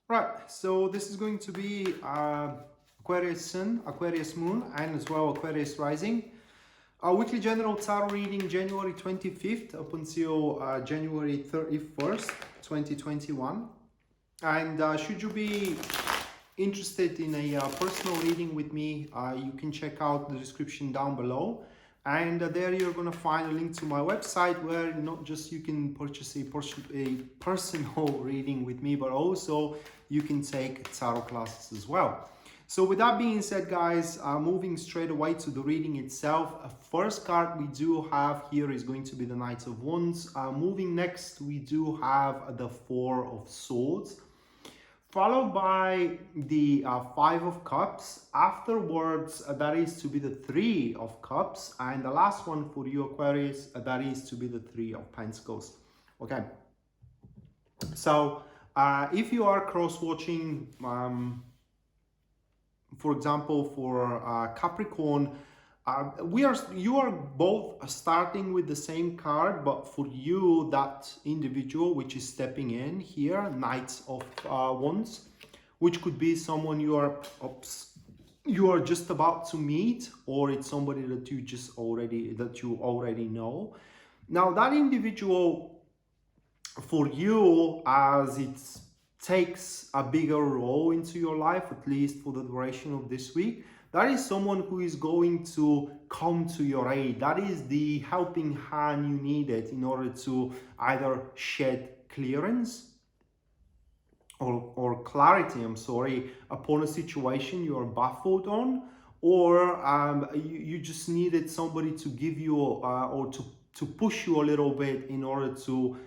Right, so this is going to be Aquarius Sun, Aquarius Moon, and as well Aquarius Rising. Our weekly general tarot reading January 25th up until January 31st, 2021. And should you be interested in a personal reading with me, you can check out the description down below. And there you're going to find a link to my website where not just you can purchase a personal reading with me, but also you can take tarot classes as well. So with that being said, guys, moving straight away to the reading itself, first card we do have here is going to be the Knight of Wands. Moving next, we do have the Four of Swords, followed by the Five of Cups. Afterwards, that is to be the Three of Cups. And the last one for you, Aquarius, that is to be the Three of Pentacles. Okay. So, if you are cross-watching, for example, for Capricorn, you are both starting with the same card, but for you, that individual which is stepping in here, Knight of Wands, which could be someone you are just about to meet, or it's somebody that you already know. Now that individual for you, as it takes a bigger role into your life, at least for the duration of this week, that is someone who is going to come to your aid. That is the helping hand you needed in order to either shed clearance or clarity, upon a situation you are baffled on, or you just needed somebody to give you or to push you a little bit in order to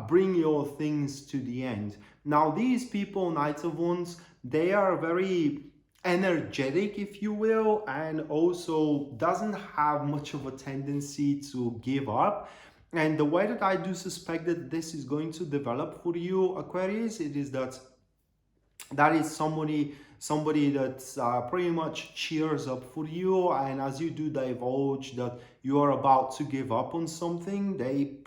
bring your things to the end. Now, these people, Knights of Wands, they are very energetic, if you will, and also doesn't have much of a tendency to give up. And the way that I do suspect that this is going to develop for you, Aquarius, it is that is somebody that pretty much cheers up for you, and as you do divulge that you are about to give up on something, they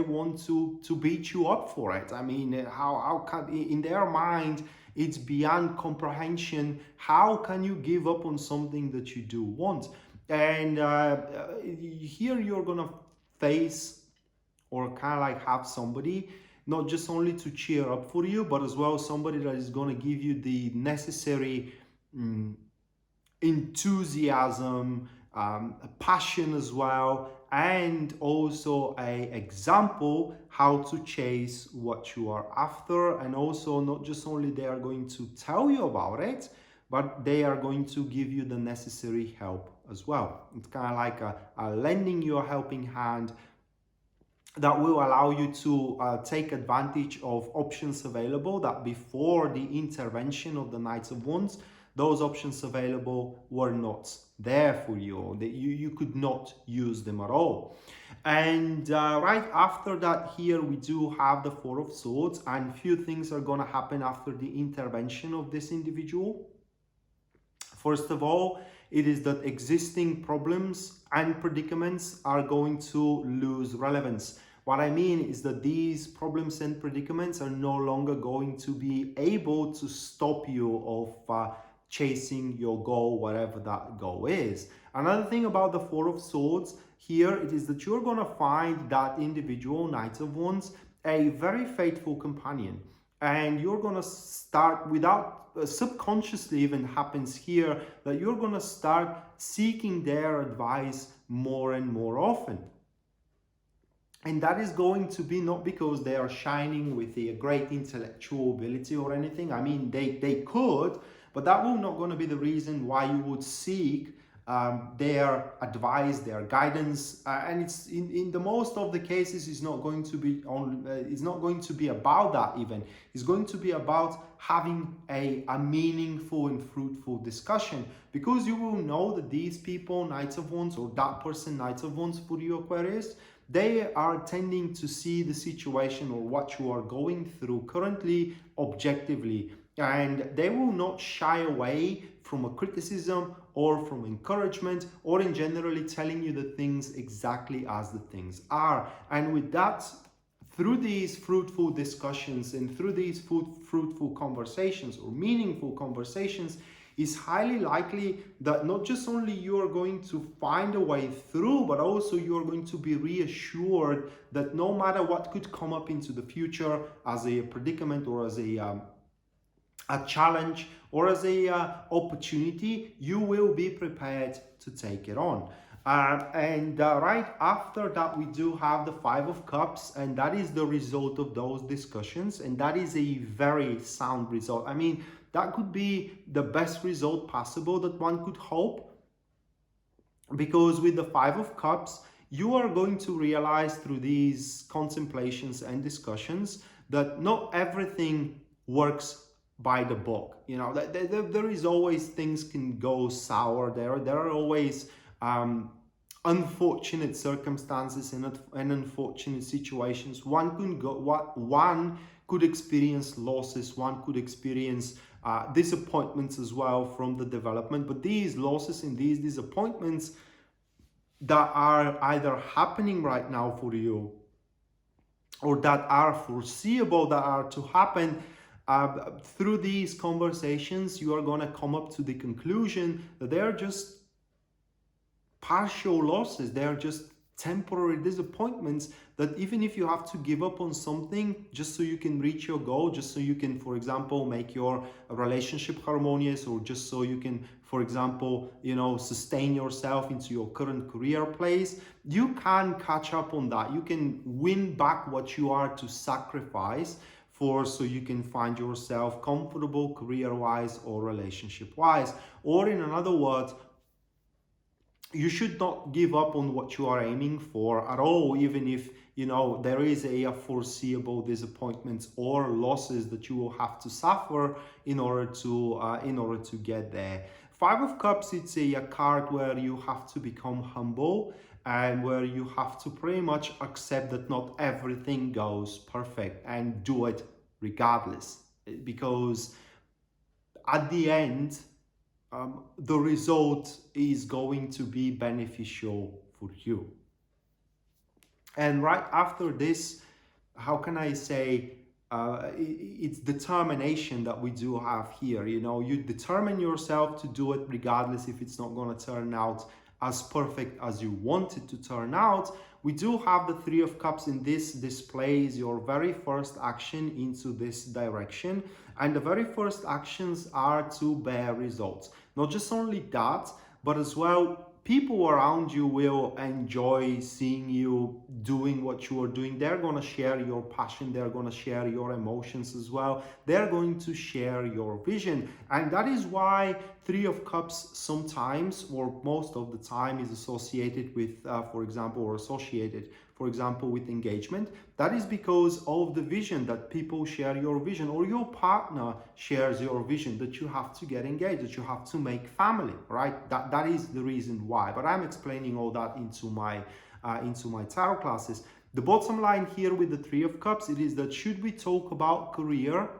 want to beat you up for it. I mean, how can, in their mind, it's beyond comprehension. How can you give up on something that you do want? And here you're gonna face, or kind of like have somebody not just only to cheer up for you, but as well somebody that is going to give you the necessary enthusiasm, passion as well, and also a example how to chase what you are after. And also not just only they are going to tell you about it, but they are going to give you the necessary help as well. It's kind of like a lending you a helping hand that will allow you to take advantage of options available that before the intervention of the Knights of Wands, those options available were not there for you. You could not use them at all. And right after that, here we do have the Four of Swords, and few things are going to happen after the intervention of this individual. First of all, it is that existing problems and predicaments are going to lose relevance. What I mean is that these problems and predicaments are no longer going to be able to stop you of chasing your goal, whatever that goal is. Another thing about the Four of Swords here, it is that you're going to find that individual, Knight of Wands, a very faithful companion. And you're going to start, without subconsciously even happens here, that you're going to start seeking their advice more and more often. And that is going to be not because they are shining with a great intellectual ability or anything. I mean, they could, but that will not going to be the reason why you would seek their advice, their guidance, and it's in the most of the cases is not going to be it's not going to be about that even. It's going to be about having a meaningful and fruitful discussion, because you will know that these people, Knights of Wands, or that person, Knights of Wands for you, Aquarius, they are tending to see the situation or what you are going through currently objectively, and they will not shy away from a criticism or from encouragement, or in generally telling you the things exactly as the things are. And with that through these fruitful discussions and through these fruitful conversations or meaningful conversations, it's highly likely that not just only you are going to find a way through, but also you are going to be reassured that no matter what could come up into the future as a predicament or as a challenge or as a opportunity, you will be prepared to take it on. And right after that, we do have the Five of Cups, and that is the result of those discussions, and that is a very sound result. I mean, that could be the best result possible that one could hope, because with the Five of Cups, you are going to realize through these contemplations and discussions that not everything works by the book. You know, there is always things can go sour. There are always unfortunate circumstances and unfortunate situations. One could experience losses. One could experience disappointments as well from the development. But these losses and these disappointments that are either happening right now for you or that are foreseeable, that are to happen, through these conversations, you are going to come up to the conclusion that they are just partial losses. They are just temporary disappointments, that even if you have to give up on something just so you can reach your goal, just so you can, for example, make your relationship harmonious, or just so you can, for example, you know, sustain yourself into your current career place, you can catch up on that. You can win back what you are to sacrifice for, so you can find yourself comfortable career-wise or relationship-wise. Or in other words, you should not give up on what you are aiming for at all, even if, you know, there is a foreseeable disappointments or losses that you will have to suffer in order to get there. Five of Cups, it's a card where you have to become humble, and where you have to pretty much accept that not everything goes perfect, and do it regardless, because at the end, the result is going to be beneficial for you. And right after this, how can I say, it's determination that we do have here. You know, you determine yourself to do it regardless if it's not going to turn out as perfect as you want it to turn out. We do have the Three of Cups in this displays your very first action into this direction. And the very first actions are to bear results. Not just only that, but as well, people around you will enjoy seeing you doing what you are doing. They're going to share your passion. They're going to share your emotions as well. They're going to share your vision. And that is why Three of Cups sometimes, or most of the time, is associated with, for example, with engagement. That is because of the vision, that people share your vision, or your partner shares your vision, that you have to get engaged, that you have to make family, right? That is the reason why. But I'm explaining all that into my tarot classes. The bottom line here with the Three of Cups, it is that should we talk about career,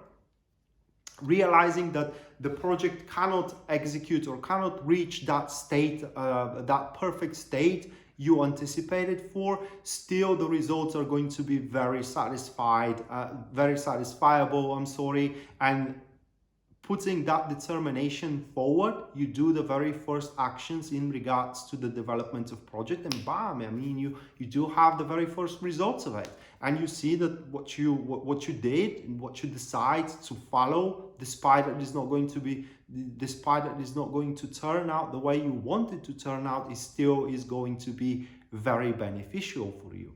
realizing that the project cannot execute or cannot reach that state, that perfect state you anticipated for, still the results are going to be very satisfiable, and putting that determination forward, you do the very first actions in regards to the development of project, and bam, I mean, you do have the very first results of it, and you see that what you did and what you decide to follow, despite it is not going to turn out the way you want it to turn out, is going to be very beneficial for you.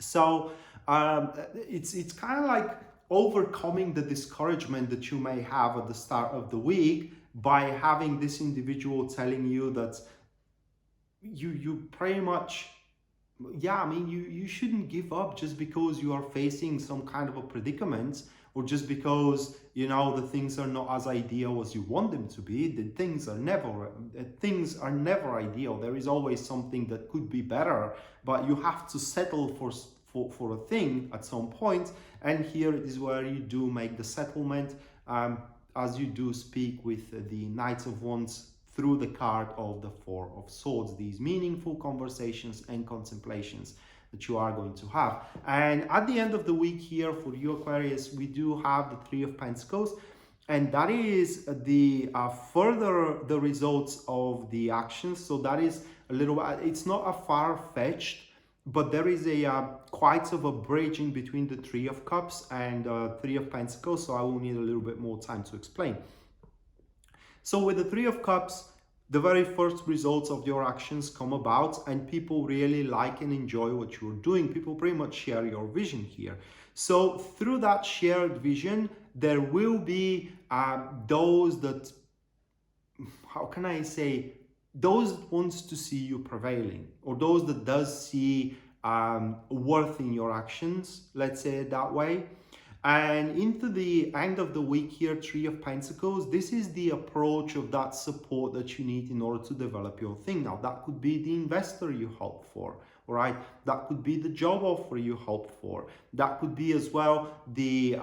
So it's kind of like overcoming the discouragement that you may have at the start of the week by having this individual telling you that you pretty much, yeah, I mean, you shouldn't give up just because you are facing some kind of a predicament, or just because, you know, the things are not as ideal as you want them to be. The things are never ideal. There is always something that could be better, but you have to settle for a thing at some point. And here is where you do make the settlement, as you do speak with the Knight of Wands through the card of the Four of Swords, these meaningful conversations and contemplations that you are going to have. And at the end of the week here for you Aquarius, we do have the Three of Pentacles, and that is the further the results of the actions. So that is a little, it's not a far-fetched, but there is a quite of a bridge in between the Three of Cups and Three of Pentacles, so I will need a little bit more time to explain. So with the Three of Cups, the very first results of your actions come about, and people really like and enjoy what you're doing. People pretty much share your vision here. So through that shared vision, there will be those that, how can I say, those that wants to see you prevailing, or those that does see worth in your actions, let's say it that way. And into the end of the week here, Three of Pentacles, this is the approach of that support that you need in order to develop your thing. Now, that could be the investor you hope for, all right? That could be the job offer you hope for. That could be as well the,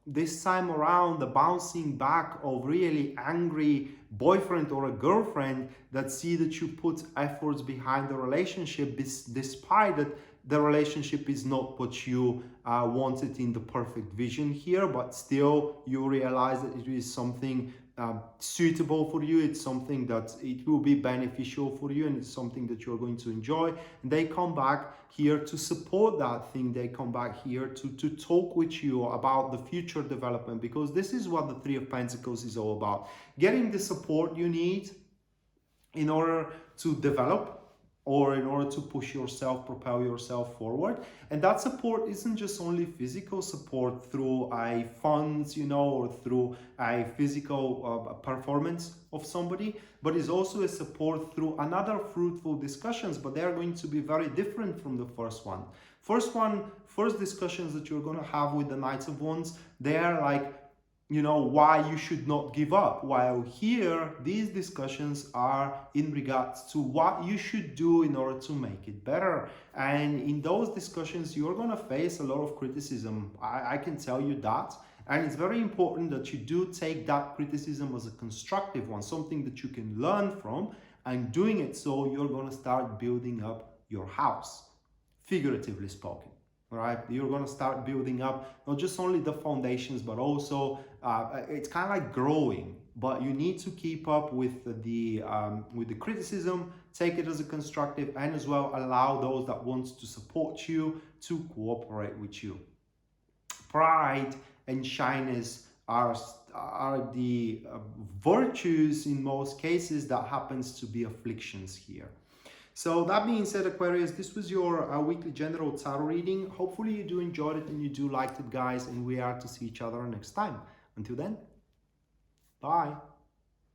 this time around, the bouncing back of really angry boyfriend or a girlfriend that see that you put efforts behind the relationship despite that the relationship is not what you wanted in the perfect vision here, but still you realize that it is something suitable for you. It's something that it will be beneficial for you, and it's something that you're going to enjoy. And they come back here to support that thing. They come back here to talk with you about the future development, because this is what the Three of Pentacles is all about. Getting the support you need in order to develop, or in order to push yourself, propel yourself forward. And that support isn't just only physical support through a funds, or through a physical performance of somebody, but is also a support through another fruitful discussions, but they're going to be very different from the first one. First discussions that you're going to have with the Knights of Wands, they're like, why you should not give up. While here, these discussions are in regards to what you should do in order to make it better. And in those discussions, you're going to face a lot of criticism. I can tell you that. And it's very important that you do take that criticism as a constructive one, something that you can learn from, and doing it so you're going to start building up your house, figuratively spoken. All right, you're going to start building up not just only the foundations, but also it's kind of like growing. But you need to keep up with the criticism, take it as a constructive, and as well allow those that want to support you to cooperate with you. Pride and shyness are the virtues in most cases that happens to be afflictions here. So that being said, Aquarius, this was your weekly general tarot reading. Hopefully you do enjoy it and you do like it, guys, and we are to see each other next time. Until then, bye.